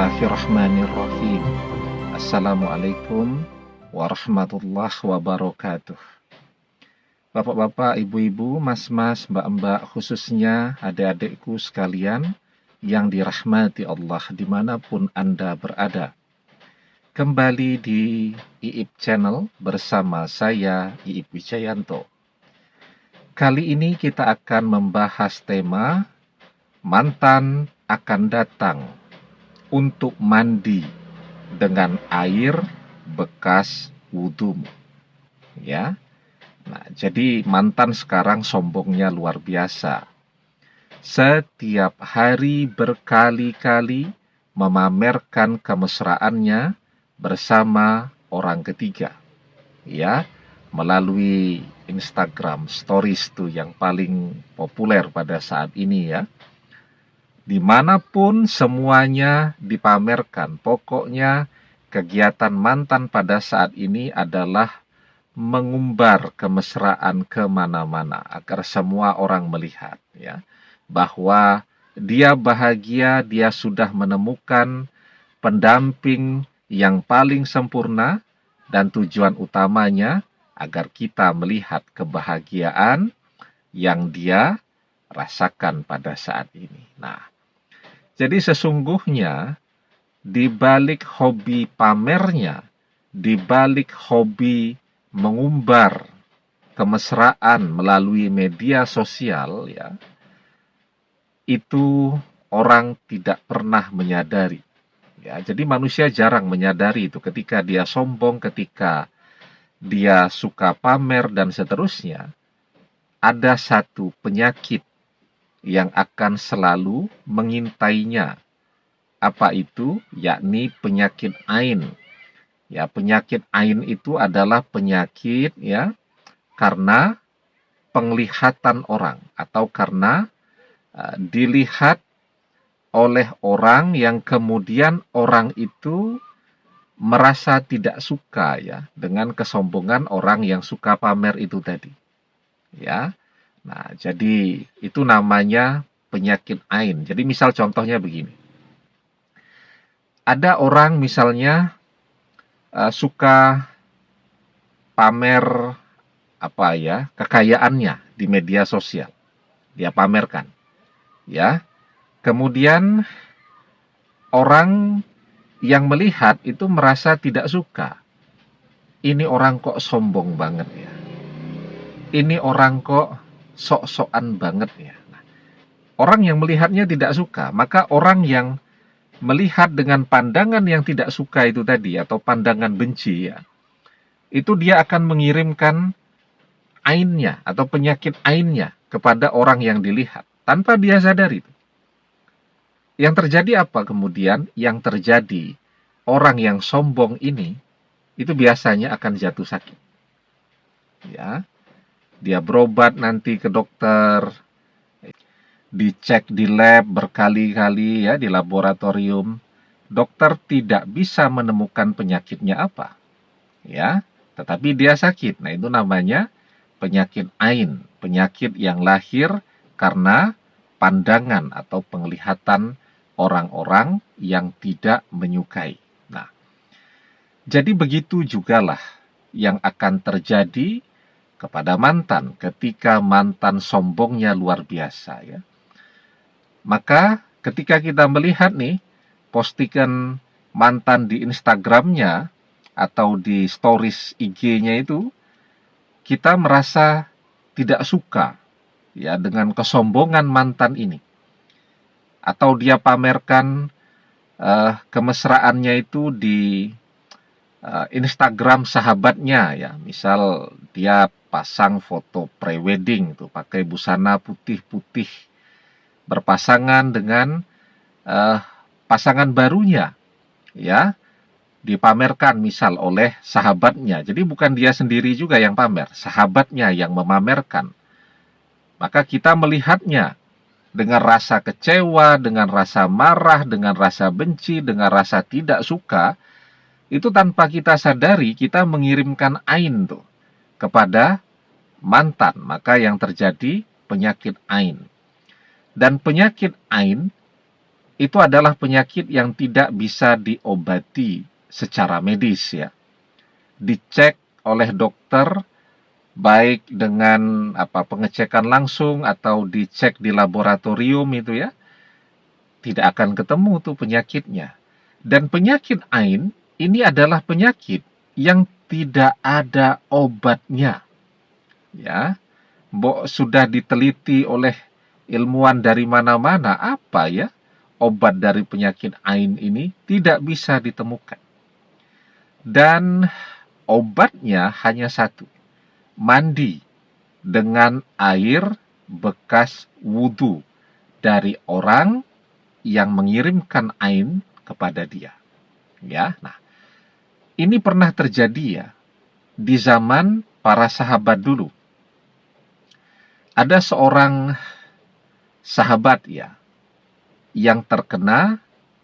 Bismillahirrahmanirrahim. Assalamualaikum warahmatullahi wabarakatuh. Bapak-bapak, ibu-ibu, mas-mas, mbak-mbak, khususnya adik-adikku sekalian yang dirahmati Allah dimanapun Anda berada. Kembali di IIP Channel bersama saya, IIP Wijayanto. Kali ini kita akan membahas tema mantan akan datang untuk mandi dengan air bekas wudhumu. Ya. Nah, jadi mantan sekarang sombongnya luar biasa. Setiap hari berkali-kali memamerkan kemesraannya bersama orang ketiga. Ya, melalui Instagram Stories tuh yang paling populer pada saat ini ya. Dimanapun semuanya dipamerkan. Pokoknya kegiatan mantan pada saat ini adalah mengumbar kemesraan kemana-mana agar semua orang melihat ya bahwa dia bahagia, dia sudah menemukan pendamping yang paling sempurna, dan tujuan utamanya agar kita melihat kebahagiaan yang dia rasakan pada saat ini. Nah, jadi sesungguhnya di balik hobi pamernya, di balik hobi mengumbar kemesraan melalui media sosial ya, itu orang tidak pernah menyadari. Ya, jadi manusia jarang menyadari itu ketika dia sombong, ketika dia suka pamer dan seterusnya. Ada satu penyakit yang akan selalu mengintainya. Apa itu? Yakni penyakit ain. Ya, penyakit ain itu adalah penyakit ya karena penglihatan orang atau karena dilihat oleh orang yang kemudian orang itu merasa tidak suka ya dengan kesombongan orang yang suka pamer itu tadi. Ya. Nah, jadi itu namanya penyakit ain. Jadi misal contohnya begini. Ada orang misalnya suka pamer apa ya, kekayaannya di media sosial. Dia pamerkan. Ya. Kemudian orang yang melihat itu merasa tidak suka. Ini orang kok sombong banget ya. Ini orang kok sok-sokan banget ya. Nah, orang yang melihatnya tidak suka, maka orang yang melihat dengan pandangan yang tidak suka itu tadi atau pandangan benci ya, itu dia akan mengirimkan ainnya atau penyakit ainnya kepada orang yang dilihat tanpa dia sadari. Yang terjadi apa kemudian? Yang terjadi orang yang sombong ini itu biasanya akan jatuh sakit. Ya. Dia berobat nanti ke dokter, dicek di lab berkali-kali ya di laboratorium, dokter tidak bisa menemukan penyakitnya apa. Ya, tetapi dia sakit. Nah, itu namanya penyakit ain, penyakit yang lahir karena pandangan atau penglihatan orang-orang yang tidak menyukai. Nah, jadi begitu jugalah yang akan terjadi kepada mantan ketika mantan sombongnya luar biasa ya. Maka ketika kita melihat nih postingan mantan di Instagramnya atau di stories IG-nya itu, kita merasa tidak suka ya dengan kesombongan mantan ini. Atau dia pamerkan kemesraannya itu di Instagram sahabatnya ya. Misal dia pasang foto prewedding tuh pakai busana putih-putih berpasangan dengan pasangan barunya ya, dipamerkan misal oleh sahabatnya. Jadi bukan dia sendiri juga yang pamer, sahabatnya yang memamerkan. Maka kita melihatnya dengan rasa kecewa, dengan rasa marah, dengan rasa benci, dengan rasa tidak suka. Itu tanpa kita sadari kita mengirimkan ain tuh kepada mantan, maka yang terjadi penyakit ain. Dan penyakit ain itu adalah penyakit yang tidak bisa diobati secara medis ya. Dicek oleh dokter baik dengan pengecekan langsung atau dicek di laboratorium itu ya, tidak akan ketemu tuh penyakitnya. Dan penyakit ain ini adalah penyakit yang tidak ada obatnya. Ya, sudah diteliti oleh ilmuwan dari mana-mana, apa ya obat dari penyakit ain ini tidak bisa ditemukan. Dan obatnya hanya satu, mandi dengan air bekas wudhu dari orang yang mengirimkan ain kepada dia. Ya, nah, ini pernah terjadi ya di zaman para sahabat dulu. Ada seorang sahabat ya yang terkena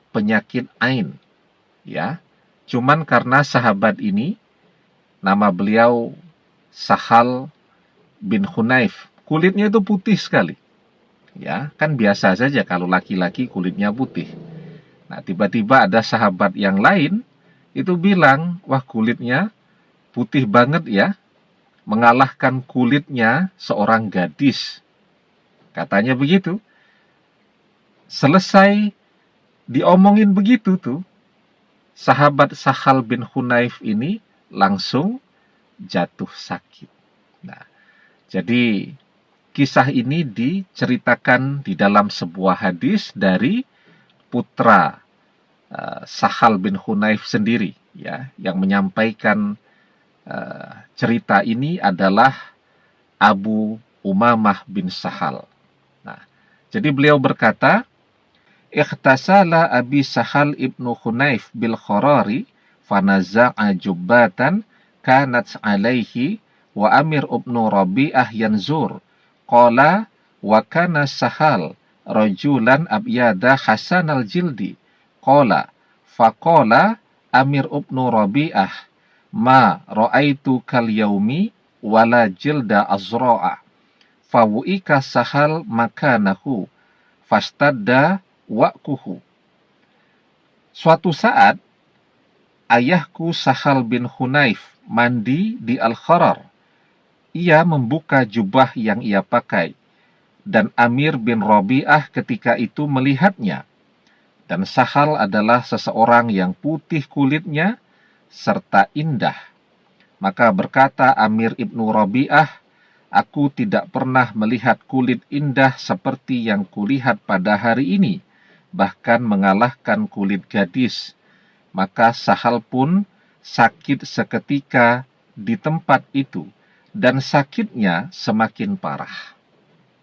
penyakit ain. Ya, cuman karena sahabat ini nama beliau Sahal bin Hunayf, kulitnya itu putih sekali. Ya, kan biasa saja kalau laki-laki kulitnya putih. Nah, tiba-tiba ada sahabat yang lain itu bilang, wah kulitnya putih banget ya, mengalahkan kulitnya seorang gadis. Katanya begitu. Selesai diomongin begitu tuh, sahabat Sahal bin Hunayf ini langsung jatuh sakit. Nah, jadi kisah ini diceritakan di dalam sebuah hadis dari putra Sahal bin Hunayf sendiri, ya, yang menyampaikan cerita ini adalah Abu Umamah bin Sahal. Nah, jadi beliau berkata, "Ikhtasala Abi Sahal ibnu Hunayf bil Kharari, fanaza'a jubbatan kanat alaihi wa Amir ibnu Rabi'ah yanzur. Qala wa kana Sahal rajulan abyada hasanal jildi. Qala faqala Amir ibnu Rabi'ah ma ra'aitu kal yaumi wala jilda azra'a. Fawu'ika Sahal makanahu fastadda wa'kuhu." Suatu saat ayahku Sahal bin Hunayf mandi di Al-Kharar. Ia membuka jubah yang ia pakai, dan Amir bin Rabi'ah ketika itu melihatnya. Dan Sahal adalah seseorang yang putih kulitnya serta indah. Maka berkata Amir ibnu Rabi'ah, "Aku tidak pernah melihat kulit indah seperti yang kulihat pada hari ini, bahkan mengalahkan kulit gadis." Maka Sahal pun sakit seketika di tempat itu, dan sakitnya semakin parah.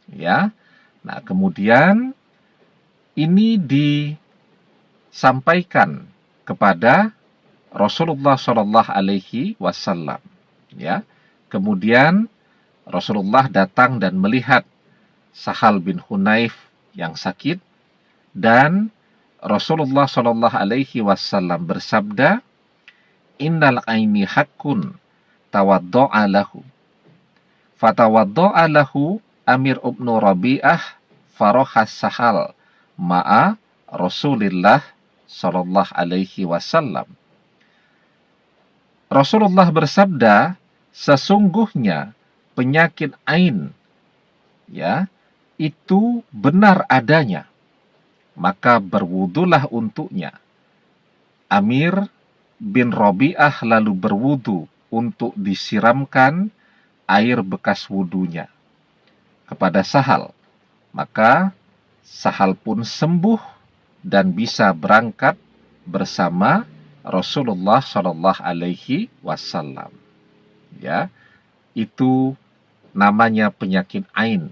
Ya, nah kemudian ini disampaikan kepada Rasulullah Shallallahu Alaihi Wasallam. Ya, kemudian Rasulullah datang dan melihat Sahal bin Hunayf yang sakit, dan Rasulullah Shallallahu Alaihi Wasallam bersabda, "Innal aini hakkun tawaddo'a lahu." Fatawaddo'a lahu Amir ibnu Rabi'ah farohas Sahal ma'a Rasulillah Shallallahu Alaihi Wasallam. Rasulullah bersabda, sesungguhnya penyakit ain ya itu benar adanya, maka berwudulah untuknya. Amir bin Rabi'ah lalu berwudu untuk disiramkan air bekas wudunya kepada Sahal. Maka Sahal pun sembuh dan bisa berangkat bersama Rasulullah Shallallahu Alaihi Wasallam. Ya, itu namanya penyakit ain.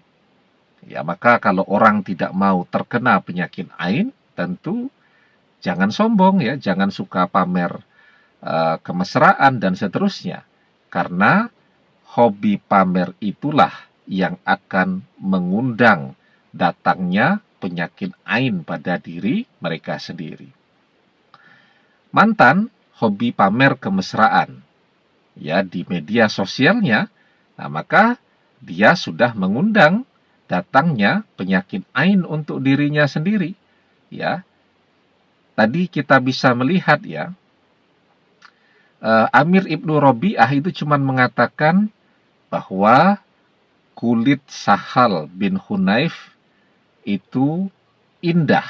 Ya, maka kalau orang tidak mau terkena penyakit ain, tentu jangan sombong ya, jangan suka pamer kemesraan dan seterusnya. Karena hobi pamer itulah yang akan mengundang datangnya penyakit ain pada diri mereka sendiri. Mantan hobi pamer kemesraan ya di media sosialnya, nah maka dia sudah mengundang datangnya penyakit ain untuk dirinya sendiri. Ya, tadi kita bisa melihat ya, Amir Ibnu Robi'ah itu cuma mengatakan bahwa kulit Sahal bin Hunayf itu indah.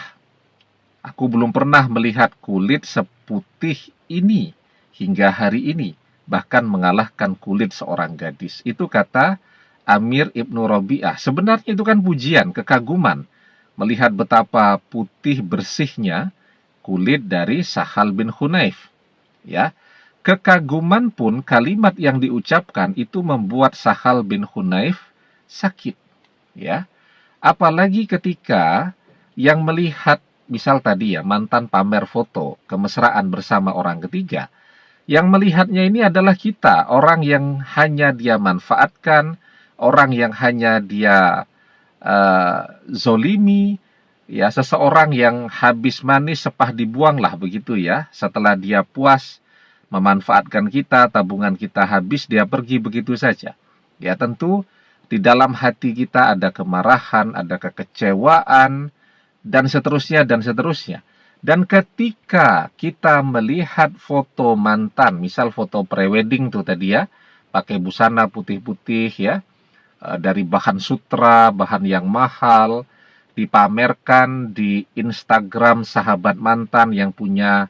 Aku belum pernah melihat kulit seputih ini hingga hari ini, bahkan mengalahkan kulit seorang gadis. Itu kata Amir Ibnu Robi'ah. Sebenarnya itu kan pujian, kekaguman, melihat betapa putih bersihnya kulit dari Sahal bin Hunayf. Ya, kekaguman pun kalimat yang diucapkan itu membuat Sahal bin Hunayf sakit. Ya, apalagi ketika yang melihat, misal tadi ya, mantan pamer foto kemesraan bersama orang ketiga, yang melihatnya ini adalah kita, orang yang hanya dia manfaatkan, orang yang hanya dia zolimi, ya, seseorang yang habis manis sepah dibuang lah begitu ya, setelah dia puas memanfaatkan kita, tabungan kita habis, dia pergi begitu saja. Ya, tentu di dalam hati kita ada kemarahan, ada kekecewaan, dan seterusnya, dan seterusnya. Dan ketika kita melihat foto mantan, misal foto prewedding tuh tadi ya, pakai busana putih-putih ya, dari bahan sutra, bahan yang mahal, dipamerkan di Instagram sahabat mantan yang punya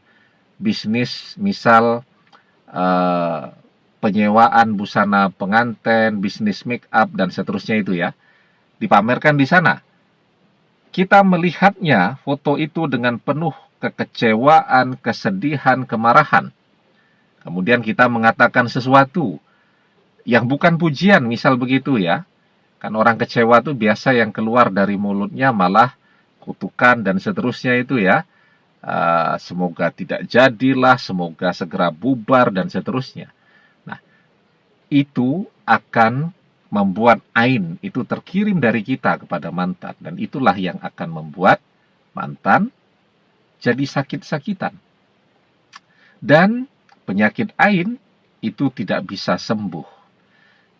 bisnis, misal penyewaan busana pengantin, bisnis make up, dan seterusnya itu ya, dipamerkan di sana. Kita melihatnya, foto itu dengan penuh kekecewaan, kesedihan, kemarahan. Kemudian kita mengatakan sesuatu yang bukan pujian, misal begitu ya. Kan orang kecewa tuh biasa yang keluar dari mulutnya malah kutukan dan seterusnya itu ya. Semoga tidak jadilah, semoga segera bubar, dan seterusnya. Nah, itu akan membuat ain itu terkirim dari kita kepada mantan. Dan itulah yang akan membuat mantan jadi sakit-sakitan. Dan penyakit ain itu tidak bisa sembuh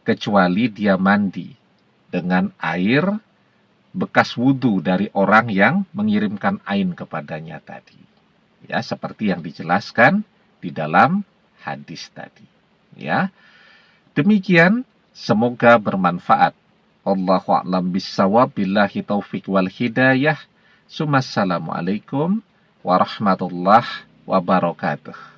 kecuali dia mandi dengan air bekas wudhu dari orang yang mengirimkan ain kepadanya tadi. Ya, seperti yang dijelaskan di dalam hadis tadi. Ya, demikian, semoga bermanfaat. Allahu a'lam bissawab, billahi taufik wal hidayah. Assalamualaikum warahmatullahi wabarakatuh.